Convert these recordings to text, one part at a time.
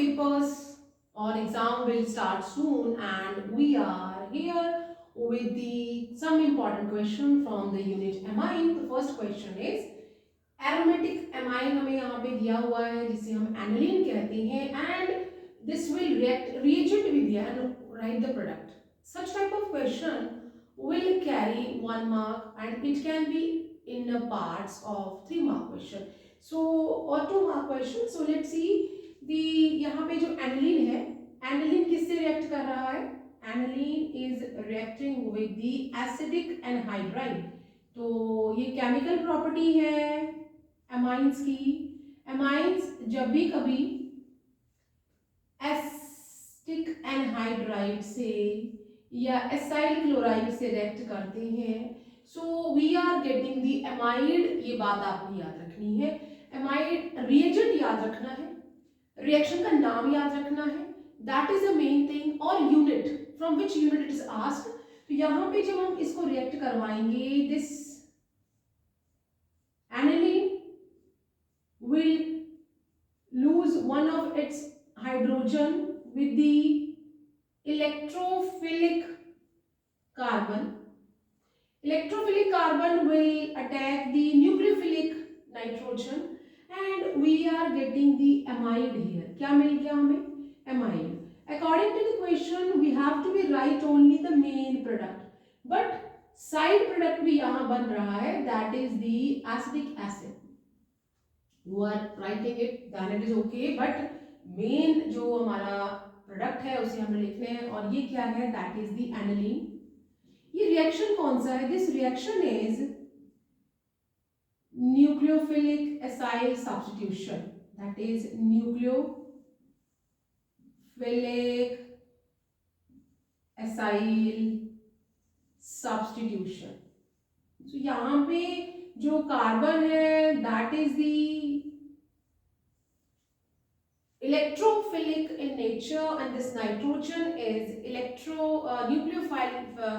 papers or exam will start soon, and we are here with the some important question from the unit amine. The first question is aromatic amine हमें यहाँ पे दिया हुआ है जिसे हम aniline कहते हैं, and this will react reagent भी दिया है, write the product. Such type of question will carry 1 mark and it can be in the parts of 3 mark question, so or 2 mark question. So let's see the यहाँ पे जो aniline है, aniline किससे react कर रहा है? Aniline is reacting with the acidic anhydride. तो ये केमिकल प्रॉपर्टी है एमाइंस की. एमाइंस जब भी कभी एसिटिक एनहाइड्राइड से या एसाइल क्लोराइड से रिएक्ट करते हैं, so we are getting the amide. ये बात आपने याद रखनी है. एमाइड रिएजेंट याद रखना है, रिएक्शन का नाम याद रखना है, that is the main thing, और unit from which unit it is asked. तो यहाँ पे जब हम इसको रिएक्ट करवाएंगे, this aniline will lose one of its hydrogen with the electrophilic carbon. Electrophilic carbon will attack the nucleophilic nitrogen and we are getting the amide here. क्या मिल गया हमें? Amide. According to the question, we have to be write only the main product, but side product भी यहां बन रहा है, that is the acidic acid. You are writing it then it is okay, but main जो हमारा product है उसे हमें लिखने हैं, और ये क्या है? That is the aniline. ये रिएक्शन कौन सा है? This reaction is nucleophilic acyl substitution. That is nucleophilic acyl substitution. तो यहां पे जो कार्बन है that is the electrophilic in nature and this nitrogen is electro nucleophile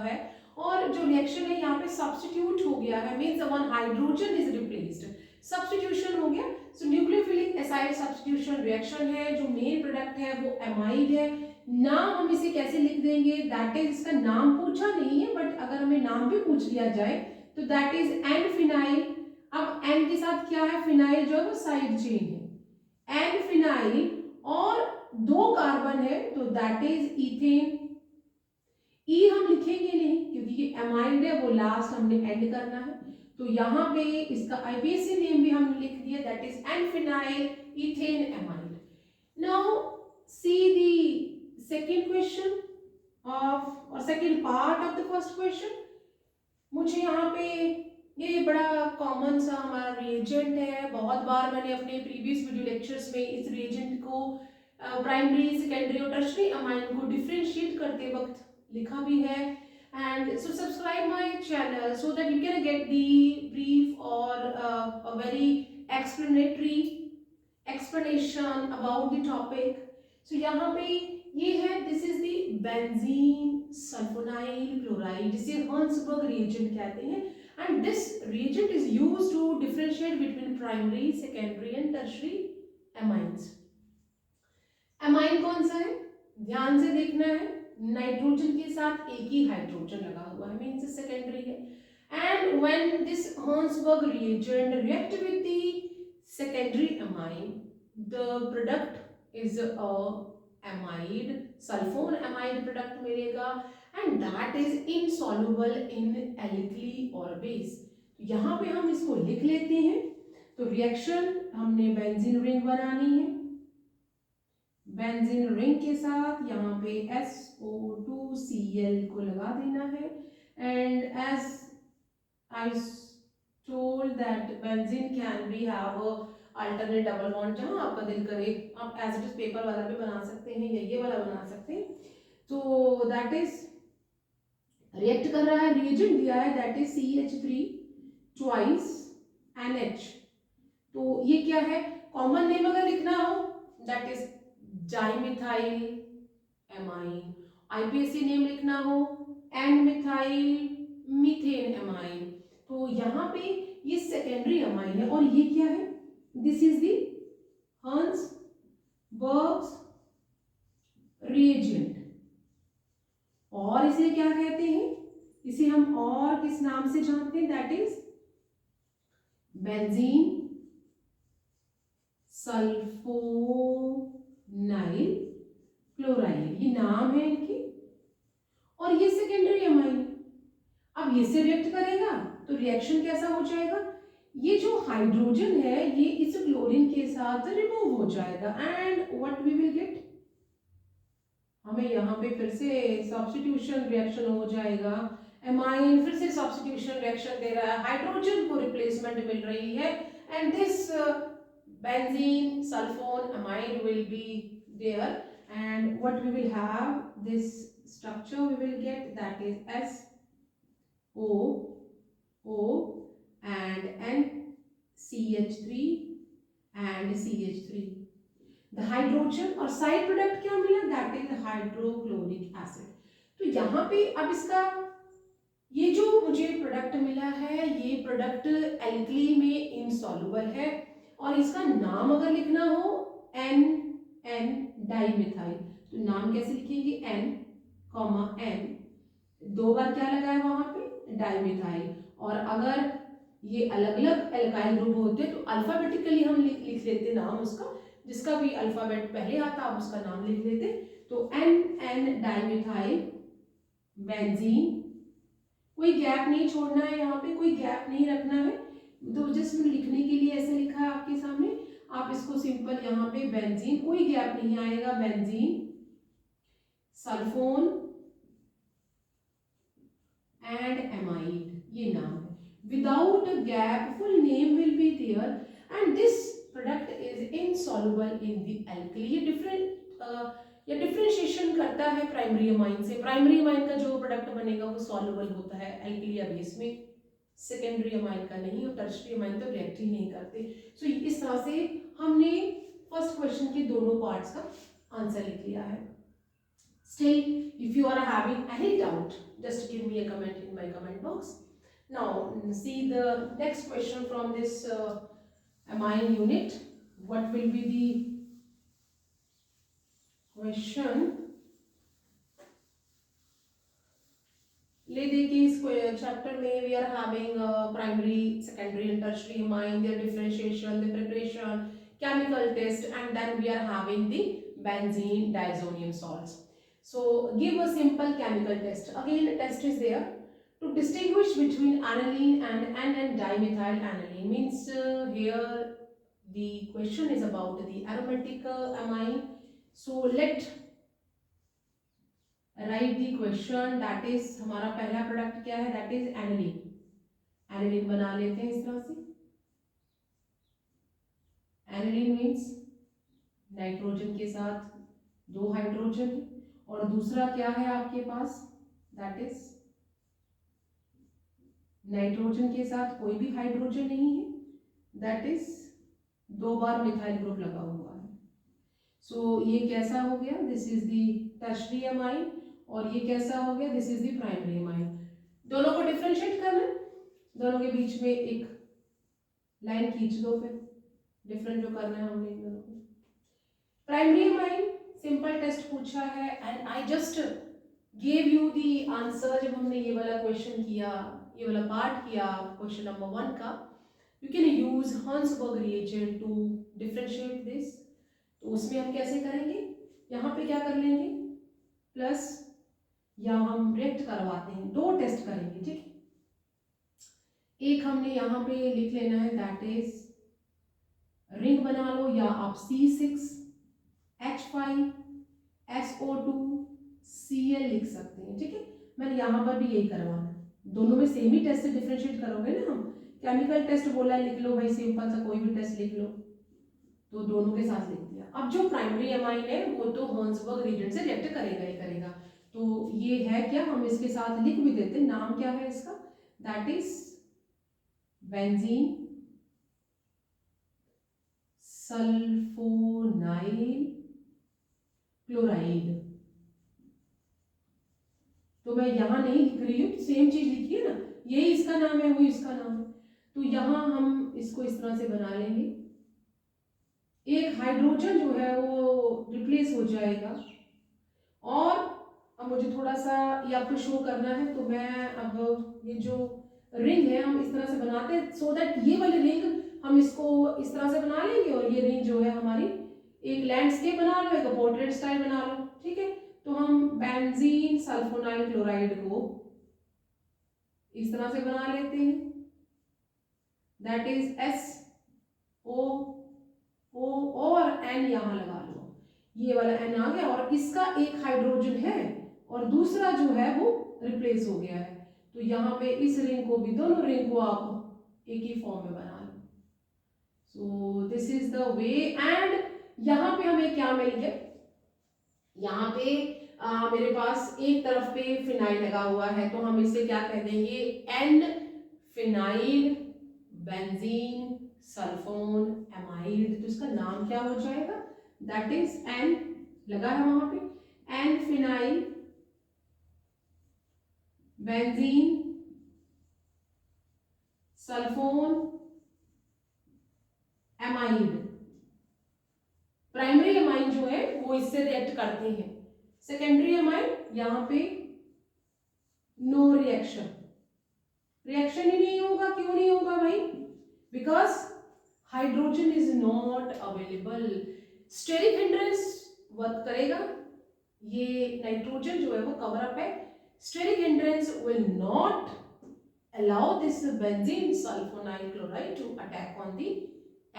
है, और जो रिएक्शन है यहाँ पे सब्स्टिट्यूट हो गया है, means one hydrogen is replaced, substitution हो गया. सो न्यूक्लियोफिलिक एसाइल सब्स्टिट्यूशन रिएक्शन है. जो मेन प्रोडक्ट है वो एमाइड है. नाम हम इसे कैसे लिख देंगे? दैट इज, इसका नाम पूछा नहीं है, बट अगर हमें नाम भी पूछ लिया जाए तो दैट इज एन फिनाइल. अब एन के साथ क्या है? फिनाइल जो है वो साइड चेन है, एन फिनाइल, और 2 कार्बन है तो दैट इज इथेन. ई हम लिखेंगे नहीं क्योंकि ये एमाइड है, वो लास्ट हमने एंड करना है, तो यहाँ पे इसका आईपीएसी नेम भी हमने लिख दिया, that is an phenyl ethane amide. Now see the second question of or second part of the first question. मुझे यहाँ पे ये बड़ा कॉमन सा हमारा रिएजेंट है, बहुत बार मैंने अपने प्रीवियस वीडियो लेक्चर्स में इस रिएजेंट को प्राइमरी, सेकेंडरी और टर्शरी अमाइन को डिफरेंशिएट करते वक्त लिखा भी है. And so subscribe my channel so that you can get the brief और a very explanatory explanation about the topic. So यहाँ पे ये है, this is the benzene sulphonyl chloride, जिसे हर्न्सबर्ग रिएजेंट कहते हैं, and this reagent is used to differentiate between primary, secondary and tertiary amines. Amine कौन सा है? ध्यान से देखना है, नाइट्रोजन के साथ एक ही हाइड्रोजन लगा हुआ है, मींस सेकेंडरी है. And when this Hinsberg reagent react with the secondary amine, the product is a amide, sulfone amide product मिलेगा, and that is insoluble in alkali or base. यहाँ पे हम इसको लिख लेते हैं. तो रिएक्शन हमने बेंजीन रिंग बनानी है, बेंजीन रिंग के साथ यहाँ पे SO2Cl को लगा देना है, and as I told that benzene can be have a alternate double bond. जहाँ आपका दिल करे आप एज इट इज पेपर वाला भी बना सकते हैं या ये वाला बना सकते हैं. तो दैट इज रिएक्ट कर रहा है, रिएजेंट दिया है that is CH3 twice NH. तो ये क्या है? कॉमन नेम अगर लिखना हो that is dimethyl amine. IUPAC name लिखना हो एंड मिथाइल मीथेन एमाइन. तो यहाँ पे ये सेकेंडरी अमाइन है, और ये क्या है? This is the Hinsberg reagent. और इसे क्या कहते हैं, इसे हम और किस नाम से जानते हैं, that is benzene sulphonyl chloride, ये नाम है इनकी। और ये सेकेंडरी अमाइन है। अब ये से रिएक्ट करेगा तो रिएक्शन कैसा हो जाएगा, ये जो हाइड्रोजन है ये इस क्लोरीन के साथ रिमूव हो जाएगा and what we will get, हमें यहाँ पे फिर से सब्स्टिट्यूशन रिएक्शन हो जाएगा। एमाइन फिर से सब्स्टिट्यूशन रिएक्शन दे रहा है, हाइड्रोजन को रिप्लेसमेंट मिल रही है and this benzene sulfone amide will be there and what we will have, this structure we will get, that is SO O and NCH3 and CH3, the hydrogen और side product क्या मिला, that is hydrochloric acid. तो यहाँ पे अब इसका ये जो मुझे प्रोडक्ट मिला है ये प्रोडक्ट एल्कली में इनसॉल्युबल है और इसका नाम अगर लिखना हो एन एन डाइमिथाइल, तो नाम कैसे लिखेंगे, एन कॉमा एन, दो बार क्या लगा है वहां पे डाइमिथाइल। और अगर ये अलग अलग एल्काइल ग्रुप होते तो अल्फाबेटिकली हम लिख लेते नाम उसका, जिसका भी अल्फाबेट पहले आता आप उसका नाम लिख लेते। तो एन एन डाइमिथाइल बेंजीन, कोई गैप नहीं छोड़ना है, यहाँ पे कोई गैप नहीं रखना है, तो जस्ट लिखने के लिए ऐसे लिखा है आपके सामने, आप इसको सिंपल यहाँ पे बेंजीन, कोई गैप नहीं आएगा, बेंजीन सल्फोन एंड एमाइड, ये नाम है, without a gap full name will be there and this product is insoluble in the alkali. ये डिफरेंशिएशन करता है प्राइमरी अमाइन से, प्राइमरी अमाइन का जो प्रोडक्ट बनेगा वो सॉल्युबल होता है एल्कली या बेस में, सेकेंडरी अमाइन का नहीं, और टर्शियरी अमाइन तो रिएक्ट ही नहीं करते। सो इस तरह से हमने फर्स्ट क्वेश्चन के दोनों पार्ट्स का आंसर लिख लिया है। Still, if you are having any doubt, just give me a comment in my comment box. Now, see the next question from this amine unit. What will be the question? ले देखिए इस chapter में we are having primary, secondary and tertiary amine, their differentiation, the preparation, chemical test, and then we are having the benzene diazonium salts. So give a simple chemical test. Again, a test is there to distinguish between aniline and N-dimethyl aniline. Means here the question is about the aromatic amine. So let write the question, that is हमारा पहला product क्या है, that is aniline. aniline बना लेते हैं इस तरह से, aniline means नाइट्रोजन के साथ दो हाइड्रोजन, और दूसरा क्या है आपके पास, दैट इज नाइट्रोजन के साथ कोई भी हाइड्रोजन नहीं है, दैट इज दो बार मिथाइल ग्रुप लगा हुआ है। सो ये कैसा हो गया, this is the tertiary amine, और ये कैसा हो गया, this is the primary amine. दोनों को डिफरेंशिएट करना, दोनों के बीच में एक लाइन खींच दो, फिर डिफरेंट जो करना है हमने दोनों को। प्राइमरी अमाइन सिंपल टेस्ट पूछा है and I just gave you the answer. जब हमने ये वाला क्वेश्चन किया, ये वाला पार्ट किया क्वेश्चन नंबर 1 का, you can use Hinsberg reagent to differentiate this. तो उसमें हम कैसे करेंगे, यहाँ पे क्या कर लेंगे, प्लस या हम रिएक्ट करवाते हैं, दो टेस्ट करेंगे, ठीक है। एक हमने यहाँ पे लिख लेना है, दैट इज रिंग बना लो, या आप C6H5SO2Cl लिख सकते हैं, ठीक है। मैंने यहाँ पर भी यही करवाना है, दोनों में सेम ही टेस्ट से डिफरेंशिएट करोगे ना हम। केमिकल टेस्ट बोला है, लिख लो भाई, सिंपल सा कोई भी टेस्ट लिख लो, तो दोनों के साथ लिख दिया। अब जो प्राइमरी अमाइन है वो तो हर्ट्जबर्ग रिएजेंट से रिएक्ट करेगा ही करेगा, तो ये है क्या, हम इसके साथ लिख भी देते, नाम क्या है इसका, that is benzene sulphonyl chloride. तो मैं यहां नहीं लिख रही हूँ, सेम चीज लिखी है ना, यही इसका नाम है, वो इसका नाम है, तो यहां हम इसको इस तरह से बना लेंगे, एक हाइड्रोजन जो है वो रिप्लेस हो जाएगा, और अब मुझे थोड़ा सा ये आपको शो करना है, तो मैं अब ये जो रिंग है हम इस तरह से बनाते हैं, सो दैट ये वाली रिंग हम इसको इस तरह से बना लेंगे, और ये रिंग जो है हमारी एक लैंडस्केप बना लो, एक पोर्ट्रेट स्टाइल बना लो, ठीक है। तो हम बेंजीन सल्फोनाइल क्लोराइड को इस तरह से बना लेते हैं, दैट इज SO और N यहाँ लगा लो, ये वाला N आ गया, और इसका एक हाइड्रोजन है और दूसरा जो है वो रिप्लेस हो गया है। तो यहाँ पे इस रिंग को भी, दोनों रिंग को आप एक ही फॉर्म में बना लो। So this is the way. And यहाँ पे हमें क्या मिल गया, यहाँ पे मेरे पास एक तरफ पे फिनाइल लगा हुआ है, तो हम इसे क्या कह देंगे, N phenyl benzene sulphone amide. तो इसका नाम क्या हो जाएगा, दैट इज N लगा है वहां पे, N phenyl benzene sulphone amide. Primary amine जो है वो इससे रिएक्ट करते हैं, सेकेंडरी एमाइन यहाँ पे नो रिएक्शन, रिएक्शन ही नहीं होगा। क्यों नहीं होगा भाई, because hydrogen is not available, steric hindrance work करेगा, ये नाइट्रोजन जो है वो कवर अप है, steric hindrance will not allow this benzene sulphonyl chloride to attack on the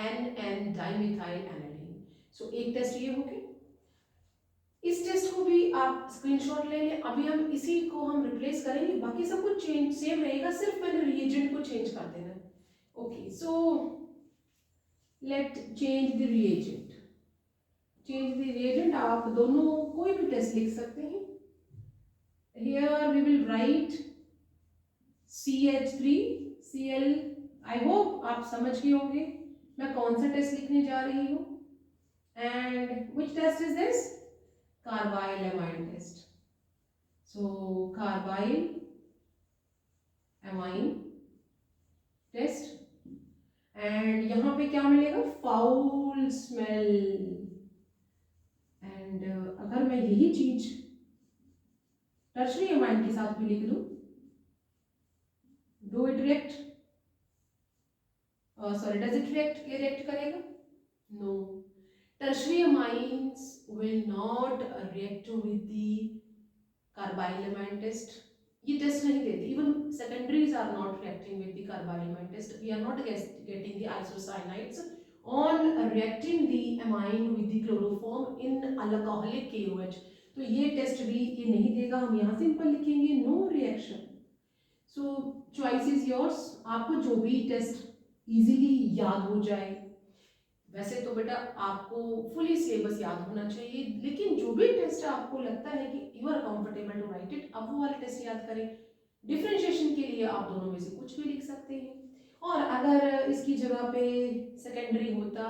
NN dimethyl aniline. सो एक टेस्ट ये हो गया, इस टेस्ट को भी आप स्क्रीनशॉट ले लें। अभी हम इसी को हम रिप्लेस करेंगे, बाकी सब कुछ चेंज सेम रहेगा, सिर्फ मैंने रिएजेंट को चेंज कर देना है। Okay, so let change the reagent, change the reagent. आप दोनों कोई भी टेस्ट लिख सकते हैं। Here we will write CH3Cl। I hope आप समझ गए होंगे मैं कौन सा टेस्ट लिखने जा रही हूँ। And which test is this, carbyl amine test. So carbyl amine test, and यहाँ पे क्या मिलेगा, फाउल स्मेल। एंड अगर मैं यही चीज टर्शरी एमाइन के साथ भी लिख दूं, do it react, sorry does it react, ये रिएक्ट करेगा, no, tertiary amines will not react with the carbyl amine test, ये टेस्ट नहीं देती। Even secondaries are not reacting with the carbyl amine test, we are not getting the isocyanides on reacting the amine with the chloroform in alcoholic KOH। तो ये test भी ये नहीं देगा, हम यहाँ सिंपल लिखेंगे no reaction. So choice is yours, आपको जो भी टेस्ट इजीली याद हो जाए, वैसे तो बेटा आपको फुली सिलेबस याद होना चाहिए, लेकिन जो भी टेस्ट आपको लगता है कि you are comfortable to write it, आप वो वाला टेस्ट याद करें। डिफरेंशिएशन के लिए आप दोनों में से कुछ भी लिख सकते हैं, और अगर इसकी जगह पे सेकेंडरी होता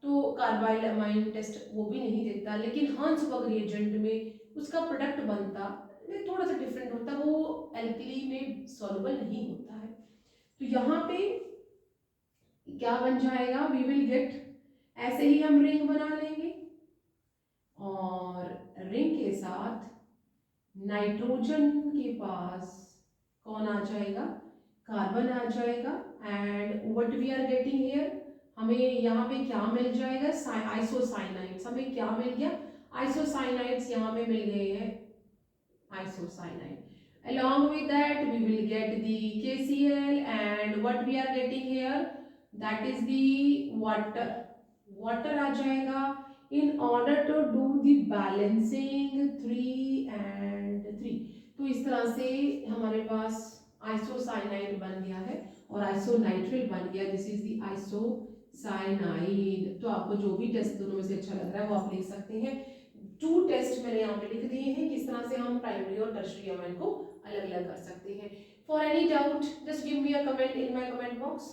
तो कार्बाइल एमाइन टेस्ट वो भी नहीं देता, लेकिन हांसबर्ग रिएजेंट में उसका प्रोडक्ट बनता थोड़ा सा डिफरेंट होता, वो एल्कली में सॉल्युबल नहीं होता है। तो यहाँ पे क्या बन जाएगा, वी विल गेट, ऐसे ही हम रिंग बना लेंगे, और रिंग के साथ नाइट्रोजन के पास कौन आ जाएगा, कार्बन आ जाएगा। And what we are getting here, हमें यहाँ पे क्या मिल जाएगा, आइसोसाइनाइड्स। हमें क्या मिल गया, आइसोसाइनाइड्स यहाँ पे मिल गए हैं, isocyanide. along with that we will get the KCl, and what we are getting here, that is the water, water आ जाएगा। in order to do the balancing 3 and 3, तो इस तरह से हमारे पास आइसोसाइनाइड बन गया है और आइसोनाइट्रिल बन गया, दिस इज द आइसोसाइनाइड। तो आपको जो भी टेस्ट दोनों में से अच्छा लग रहा है वो आप लिख सकते हैं। 2 टेस्ट मैंने यहाँ पे लिख दिए हैं, किस तरह से हम प्राइमरी और टर्शरी एमाइन को अलग अलग कर सकते हैं। For any doubt just give me a comment in my comment box.